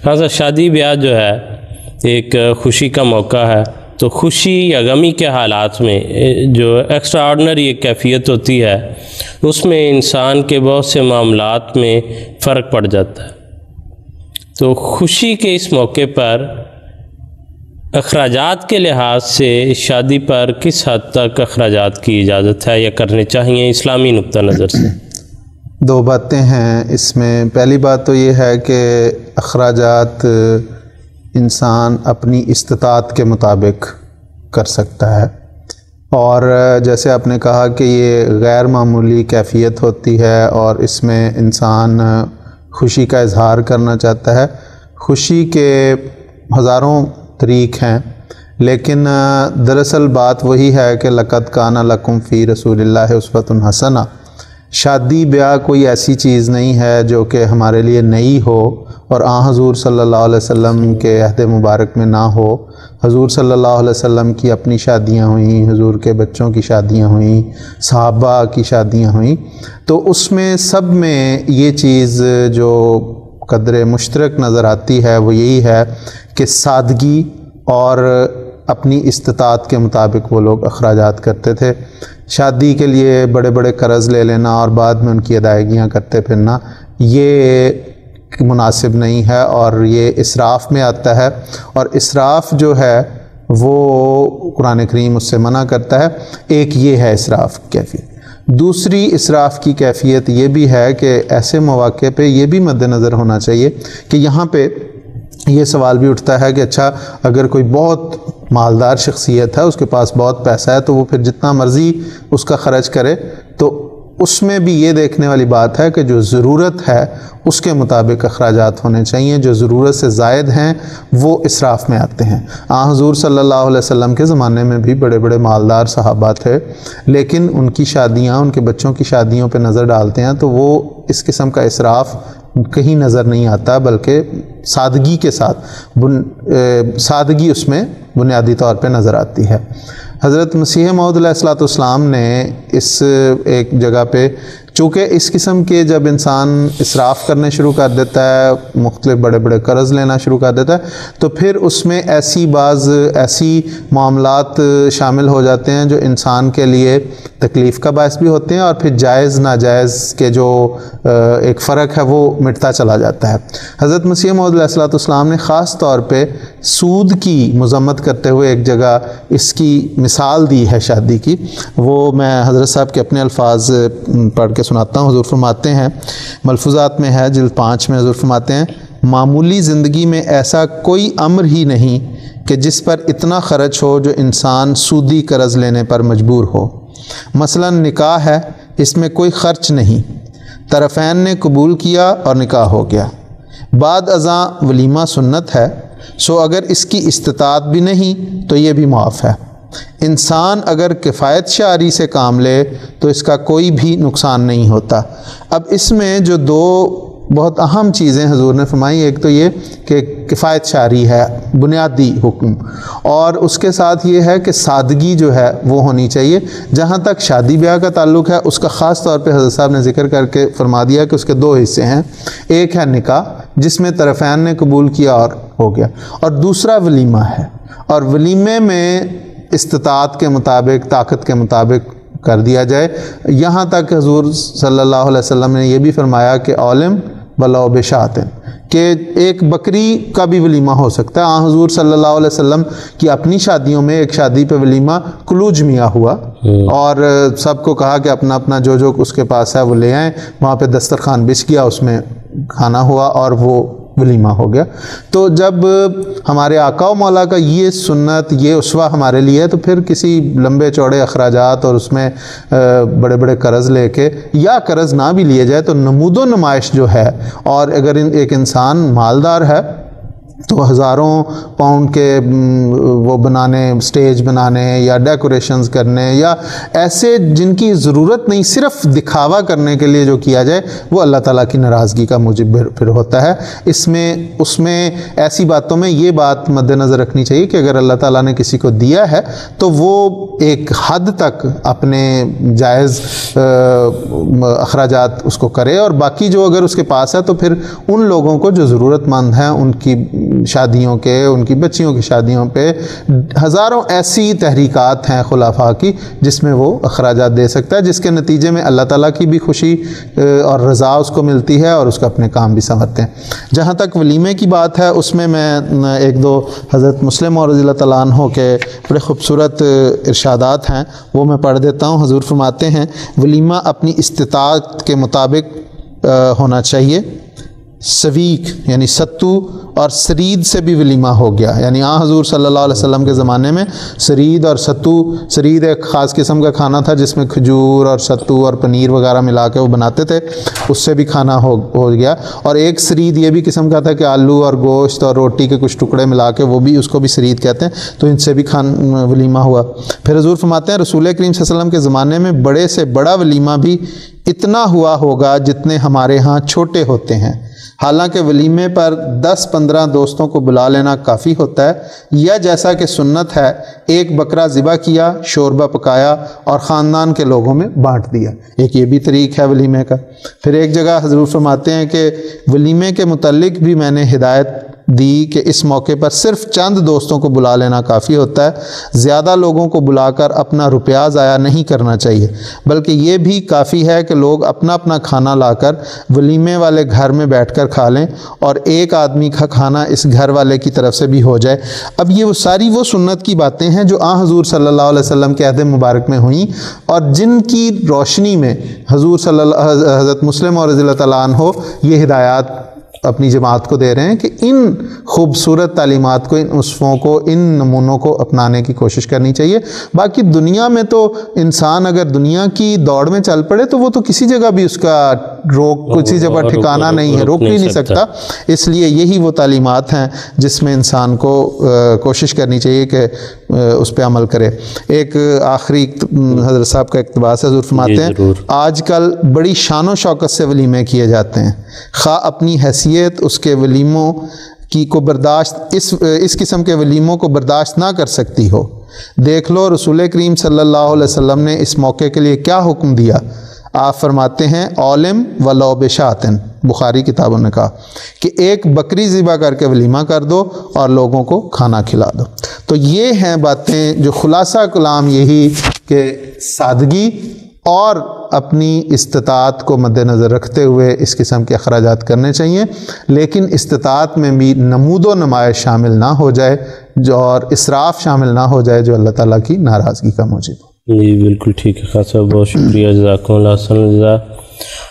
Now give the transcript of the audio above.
حضرت شادی بیاہ جو ہے ایک خوشی کا موقع ہے، تو خوشی یا غمی کے حالات میں جو ایکسٹرا آرڈنری ایک کیفیت ہوتی ہے اس میں انسان کے بہت سے معاملات میں فرق پڑ جاتا ہے۔ تو خوشی کے اس موقع پر اخراجات کے لحاظ سے شادی پر کس حد تک اخراجات کی اجازت ہے یا کرنے چاہیے اسلامی نقطہ نظر سے؟ دو باتیں ہیں اس میں۔ پہلی بات تو یہ ہے کہ اخراجات انسان اپنی استطاعت کے مطابق کر سکتا ہے، اور جیسے آپ نے کہا کہ یہ غیر معمولی کیفیت ہوتی ہے اور اس میں انسان خوشی کا اظہار کرنا چاہتا ہے۔ خوشی کے ہزاروں طریق ہیں، لیکن دراصل بات وہی ہے کہ لقد کان لکم فی رسول اللہ اسوۃ حسنہ۔ شادی بیاہ کوئی ایسی چیز نہیں ہے جو کہ ہمارے لیے نئی ہو اور حضور صلی اللہ علیہ وسلم کے عہد مبارک میں نہ ہو۔ حضور صلی اللہ علیہ وسلم کی اپنی شادیاں ہوئیں، حضور کے بچوں کی شادیاں ہوئیں، صحابہ کی شادیاں ہوئیں، تو اس میں سب میں یہ چیز جو قدر مشترک نظر آتی ہے وہ یہی ہے کہ سادگی اور اپنی استطاعت کے مطابق وہ لوگ اخراجات کرتے تھے۔ شادی کے لیے بڑے بڑے قرض لے لینا اور بعد میں ان کی ادائیگیاں کرتے پھرنا یہ مناسب نہیں ہے، اور یہ اسراف میں آتا ہے، اور اسراف جو ہے وہ قرآن کریم اس سے منع کرتا ہے۔ ایک یہ ہے اسراف کی کیفیت۔ دوسری اسراف کی کیفیت یہ بھی ہے کہ ایسے مواقع پہ یہ بھی مد نظر ہونا چاہیے کہ یہاں پہ یہ سوال بھی اٹھتا ہے کہ اچھا اگر کوئی بہت مالدار شخصیت ہے، اس کے پاس بہت پیسہ ہے، تو وہ پھر جتنا مرضی اس کا خرچ کرے، تو اس میں بھی یہ دیکھنے والی بات ہے کہ جو ضرورت ہے اس کے مطابق اخراجات ہونے چاہیے۔ جو ضرورت سے زائد ہیں وہ اسراف میں آتے ہیں۔ حضور صلی اللہ علیہ وسلم کے زمانے میں بھی بڑے بڑے مالدار صحابہ تھے، لیکن ان کی شادیاں، ان کے بچوں کی شادیوں پہ نظر ڈالتے ہیں تو وہ اس قسم کا اسراف کہیں نظر نہیں آتا، بلکہ سادگی کے ساتھ سادگی اس میں بنیادی طور پہ نظر آتی ہے۔ حضرت مسیح موعود علیہ الصلوۃ والسلام نے اس ایک جگہ پہ، چونکہ اس قسم کے جب انسان اسراف کرنے شروع کر دیتا ہے، مختلف بڑے بڑے قرض لینا شروع کر دیتا ہے، تو پھر اس میں ایسی معاملات شامل ہو جاتے ہیں جو انسان کے لیے تکلیف کا باعث بھی ہوتے ہیں، اور پھر جائز ناجائز کے جو ایک فرق ہے وہ مٹتا چلا جاتا ہے۔ حضرت مسیح موعود علیہ الصلوۃ والسلام نے خاص طور پہ سود کی مذمت کرتے ہوئے ایک جگہ اس کی مثال دی ہے شادی کی۔ وہ میں حضرت صاحب کے اپنے الفاظ پڑھ کے سناتا ہوں۔ حضور فرماتے ہیں، ملفوظات میں ہے جلد 5 میں، حضور فرماتے ہیں معمولی زندگی میں ایسا کوئی امر ہی نہیں کہ جس پر اتنا خرچ ہو جو انسان سودی قرض لینے پر مجبور ہو۔ مثلا نکاح ہے، اس میں کوئی خرچ نہیں، طرفین نے قبول کیا اور نکاح ہو گیا۔ بعد ازاں ولیمہ سنت ہے، سو اگر اس کی استطاعت بھی نہیں تو یہ بھی معاف ہے۔ انسان اگر کفایت شعاری سے کام لے تو اس کا کوئی بھی نقصان نہیں ہوتا۔ اب اس میں جو دو بہت اہم چیزیں حضور نے فرمائی، ایک تو یہ کہ کفایت شعاری ہے بنیادی حکم، اور اس کے ساتھ یہ ہے کہ سادگی جو ہے وہ ہونی چاہیے۔ جہاں تک شادی بیاہ کا تعلق ہے اس کا خاص طور پہ حضرت صاحب نے ذکر کر کے فرما دیا کہ اس کے 2 حصے ہیں۔ ایک ہے نکاح جس میں طرفین نے قبول کیا اور ہو گیا، اور دوسرا ولیمہ ہے، اور ولیمے میں استطاعت کے مطابق، طاقت کے مطابق کر دیا جائے۔ یہاں تک حضور صلی اللہ علیہ وسلم نے یہ بھی فرمایا کہ اولم بلو بشاتن، کہ ایک بکری کا بھی ولیمہ ہو سکتا ہے۔ حضور صلی اللہ علیہ وسلم کی اپنی شادیوں میں ایک شادی پہ ولیمہ کلوج میاں ہوا، اور سب کو کہا کہ اپنا اپنا جو اس کے پاس ہے وہ لے آئیں۔ وہاں پہ دسترخوان بچھ گیا، اس میں کھانا ہوا اور وہ ولیمہ ہو گیا۔ تو جب ہمارے آقا و مولا کا یہ سنت، یہ اسوہ ہمارے لیے ہے، تو پھر کسی لمبے چوڑے اخراجات اور اس میں بڑے بڑے قرض لے کے، یا قرض نہ بھی لیے جائے، تو نمود و نمائش جو ہے، اور اگر ایک انسان مالدار ہے تو ہزاروں پاؤنڈ کے وہ بنانے، سٹیج بنانے یا ڈیکوریشنز کرنے یا ایسے جن کی ضرورت نہیں، صرف دکھاوا کرنے کے لیے جو کیا جائے وہ اللہ تعالیٰ کی ناراضگی کا موجب پھر ہوتا ہے۔ اس میں ایسی باتوں میں یہ بات مد نظر رکھنی چاہیے کہ اگر اللہ تعالیٰ نے کسی کو دیا ہے تو وہ ایک حد تک اپنے جائز اخراجات اس کو کرے، اور باقی جو اگر اس کے پاس ہے تو پھر ان لوگوں کو جو ضرورت مند ہیں، ان کی شادیوں کے، ان کی بچیوں کی شادیوں پہ ہزاروں ایسی تحریکات ہیں خلفاء کی جس میں وہ اخراجات دے سکتا ہے، جس کے نتیجے میں اللہ تعالیٰ کی بھی خوشی اور رضا اس کو ملتی ہے اور اس کا اپنے کام بھی سنورتے ہیں۔ جہاں تک ولیمے کی بات ہے، اس میں ایک دو حضرت مسلم اور رضی اللہ تعالیٰ عنہ کے بڑے خوبصورت ارشادات ہیں، وہ میں پڑھ دیتا ہوں۔ حضور فرماتے ہیں ولیمہ اپنی استطاعت کے مطابق ہونا چاہیے۔ سویک یعنی ستو اور سرید سے بھی ولیمہ ہو گیا، یعنی حضور صلی اللہ علیہ وسلم کے زمانے میں سرید اور ستو، سرید ایک خاص قسم کا کھانا تھا جس میں کھجور اور ستو اور پنیر وغیرہ ملا کے وہ بناتے تھے، اس سے بھی کھانا ہو گیا۔ اور ایک سرید یہ بھی قسم کا تھا کہ آلو اور گوشت اور روٹی کے کچھ ٹکڑے ملا کے وہ بھی، اس کو بھی سرید کہتے ہیں، تو ان سے بھی ولیمہ ہوا۔ پھر حضور فرماتے ہیں رسول کریم صلی اللہ علیہ وسلم کے زمانے میں بڑے سے بڑا ولیمہ بھی اتنا ہوا ہوگا جتنے ہمارے ہاں چھوٹے ہوتے ہیں، حالانکہ ولیمے پر 10-15 دوستوں کو بلا لینا کافی ہوتا ہے، یا جیسا کہ سنت ہے ایک بکرا ذبح کیا، شوربہ پکایا اور خاندان کے لوگوں میں بانٹ دیا، ایک یہ بھی طریق ہے ولیمے کا۔ پھر ایک جگہ حضور فرماتے ہیں کہ ولیمے کے متعلق بھی میں نے ہدایت دی کہ اس موقع پر صرف چند دوستوں کو بلا لینا کافی ہوتا ہے، زیادہ لوگوں کو بلا کر اپنا روپیہ ضائع نہیں کرنا چاہیے، بلکہ یہ بھی کافی ہے کہ لوگ اپنا اپنا کھانا لا کر ولیمے والے گھر میں بیٹھ کر کھا لیں اور ایک آدمی کا کھانا اس گھر والے کی طرف سے بھی ہو جائے۔ اب یہ ساری وہ سنت کی باتیں ہیں جو حضور صلی اللہ علیہ وسلم کے عہد مبارک میں ہوئیں، اور جن کی روشنی میں حضور حضرت مسلم اور رضی اللہ تعالیٰ عنہ یہ ہدایات اپنی جماعت کو دے رہے ہیں کہ ان خوبصورت تعلیمات کو، ان اسووں کو، ان نمونوں کو اپنانے کی کوشش کرنی چاہیے۔ باقی دنیا میں تو انسان اگر دنیا کی دوڑ میں چل پڑے تو وہ تو کسی جگہ بھی اس کا کسی جگہ ٹھکانہ نہیں ہے، روک بھی نہیں سکتا۔ اس لیے یہی وہ تعلیمات ہیں جس میں انسان کو کوشش کرنی چاہیے کہ اس پہ عمل کرے۔ ایک آخری حضرت صاحب کا اقتباس ہے، حضور فرماتے ہیں آج کل بڑی شان و شوکت سے ولیمے کیے جاتے ہیں، خواہ اپنی حیثیت اس کے ولیموں کی کو برداشت اس قسم کے ولیموں کو برداشت نہ کر سکتی ہو۔ دیکھ لو رسول کریم صلی اللہ علیہ وسلم نے اس موقع کے لیے کیا حکم دیا۔ آپ فرماتے ہیں عالم ولو بشاتن، بخاری کتابوں نے کہا کہ ایک بکری ذبح کر کے ولیمہ کر دو اور لوگوں کو کھانا کھلا دو۔ تو یہ ہیں باتیں جو خلاصہ کلام یہی کہ سادگی اور اپنی استطاعت کو مد نظر رکھتے ہوئے اس قسم کے اخراجات کرنے چاہیے، لیکن استطاعت میں بھی نمود و نمائش شامل نہ ہو جائے اور اسراف شامل نہ ہو جائے جو اللہ تعالیٰ کی ناراضگی کا موجب ہو۔ جی بالکل ٹھیک ہے خاص صاحب، بہت شکریہ، جزاکم اللہ خیر۔